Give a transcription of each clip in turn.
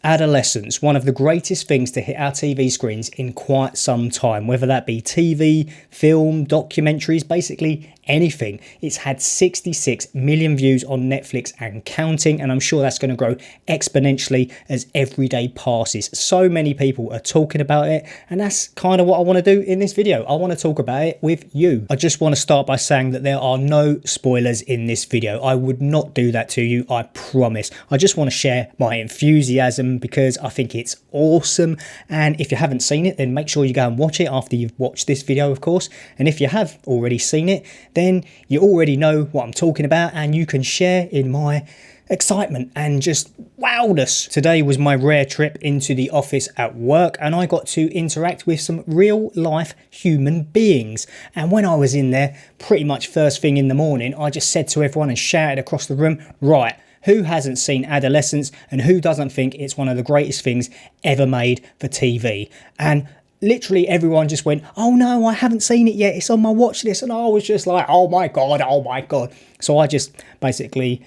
Adolescence, one of the greatest things to hit our TV screens in quite some time, whether that be TV, film, documentaries, basically anything. It's had 66 million views on Netflix and counting, and I'm sure that's going to grow exponentially as every day passes. So many people are talking about it, and that's kind of what I want to do in this video. I want to talk about it with you. I just want to start by saying that there are no spoilers in this video. I would not do that to you, I promise. I just want to share my enthusiasm because I think it's awesome, and if you haven't seen it, then make sure you go and watch it after you've watched this video, of course. And if you have already seen it, then you already know what I'm talking about, and you can share in my excitement and just wowness. Today was my rare trip into the office at work, and I got to interact with some real life human beings. And when I was in there, pretty much first thing in the morning, I just said to everyone and shouted across the room, right, who hasn't seen Adolescence and who doesn't think it's one of the greatest things ever made for TV? And literally everyone just went, oh no, I haven't seen it yet, it's on my watch list. And I was just like, oh my god. So I just basically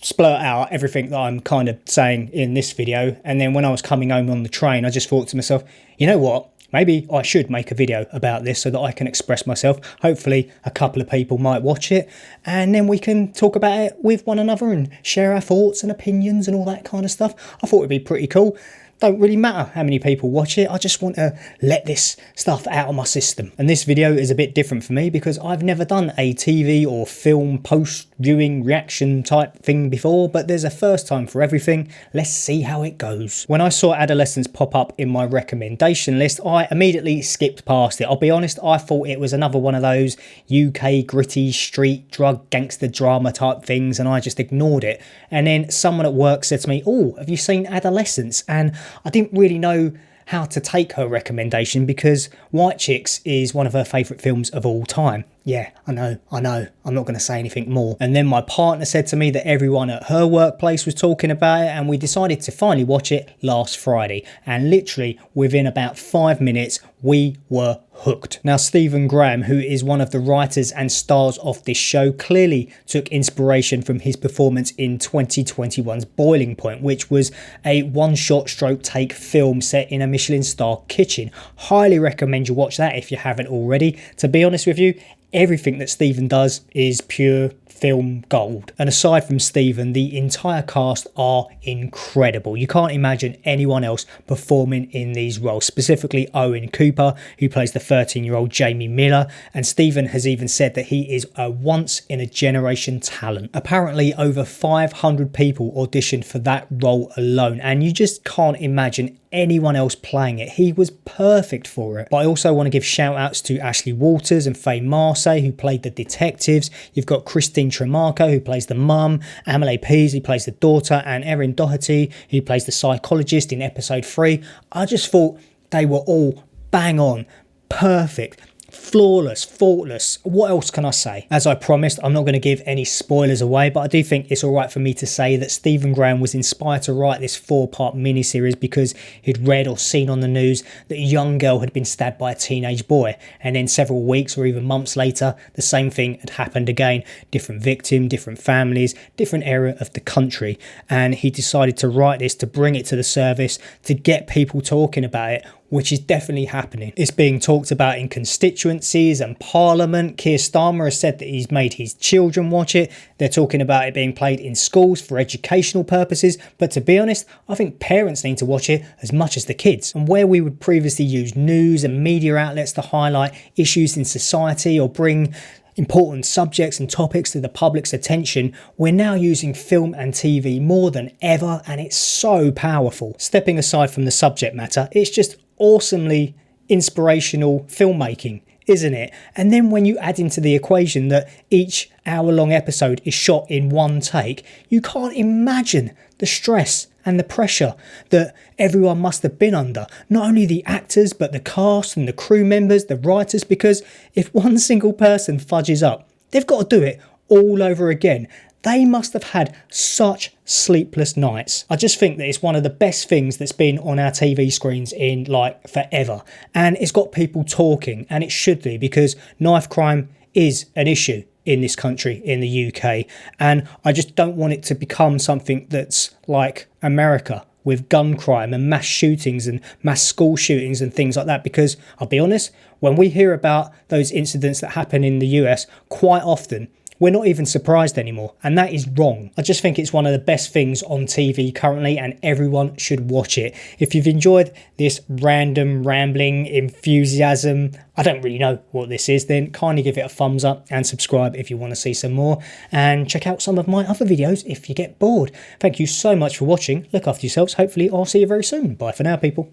splurt out everything that I'm kind of saying in this video. And then when I was coming home on the train, I just thought to myself, you know what, maybe I should make a video about this so that I can express myself. Hopefully a couple of people might watch it, and then we can talk about it with one another and share our thoughts and opinions and all that kind of stuff. I thought it'd be pretty cool. Don't really matter how many people watch it, I just want to let this stuff out of my system. And this video is a bit different for me because I've never done a TV or film post-viewing reaction type thing before, but there's a first time for everything. Let's see how it goes. When I saw Adolescence pop up in my recommendation list, I immediately skipped past it. I'll be honest, I thought it was another one of those UK gritty street drug gangster drama type things, and I just ignored it. And then someone at work said to me, oh, have you seen Adolescence? And I didn't really know how to take her recommendation because White Chicks is one of her favourite films of all time. Yeah, I know. I'm not going to say anything more. And then my partner said to me that everyone at her workplace was talking about it, and we decided to finally watch it last Friday. And literally within about 5 minutes, we were hooked. Now, Stephen Graham, who is one of the writers and stars of this show, clearly took inspiration from his performance in 2021's Boiling Point, which was a one-shot stroke take film set in a Michelin star kitchen. Highly recommend you watch that if you haven't already. To be honest with you, everything that Stephen does is pure film gold. And aside from Stephen, the entire cast are incredible. You can't imagine anyone else performing in these roles, specifically Owen Cooper, who plays the 13-year-old Jamie Miller, and Stephen has even said that he is a once-in-a-generation talent. Apparently over 500 people auditioned for that role alone, and you just can't imagine anyone else playing it. He was perfect for it. But I also want to give shout outs to Ashley Walters and Faye Marsay, who played the detectives. You've got Christine Tremarco, who plays the mum, Amelie Pease, who plays the daughter, and Erin Doherty, who plays the psychologist in episode 3. I just thought they were all bang on, perfect, flawless, faultless. What else can I say? As I promised, I'm not going to give any spoilers away, but I do think it's alright for me to say that Stephen Graham was inspired to write this 4-part miniseries because he'd read or seen on the news that a young girl had been stabbed by a teenage boy, and then several weeks or even months later, the same thing had happened again. Different victim, different families, different area of the country, and he decided to write this to bring it to the service, to get people talking about it, which is definitely happening. It's being talked about in constituencies and Parliament. Keir Starmer has said that he's made his children watch it. They're talking about it being played in schools for educational purposes. But to be honest, I think parents need to watch it as much as the kids. And where we would previously use news and media outlets to highlight issues in society or bring important subjects and topics to the public's attention, we're now using film and TV more than ever, and it's so powerful. Stepping aside from the subject matter, it's just awesomely inspirational filmmaking, isn't it? And then when you add into the equation that each hour-long episode is shot in one take, you can't imagine the stress and the pressure that everyone must have been under. Not only the actors, but the cast and the crew members, the writers, because if one single person fudges up, they've got to do it all over again. They must have had such sleepless nights. I just think that it's one of the best things that's been on our TV screens in like forever. And it's got people talking, and it should do, because knife crime is an issue in this country, in the UK. And I just don't want it to become something that's like America, with gun crime and mass shootings and mass school shootings and things like that, because I'll be honest, when we hear about those incidents that happen in the US, quite often we're not even surprised anymore, and that is wrong. I just think it's one of the best things on TV currently, and everyone should watch it. If you've enjoyed this random rambling enthusiasm, I don't really know what this is, then kindly give it a thumbs up and subscribe if you want to see some more, and check out some of my other videos if you get bored. Thank you so much for watching. Look after yourselves. Hopefully I'll see you very soon. Bye for now, people.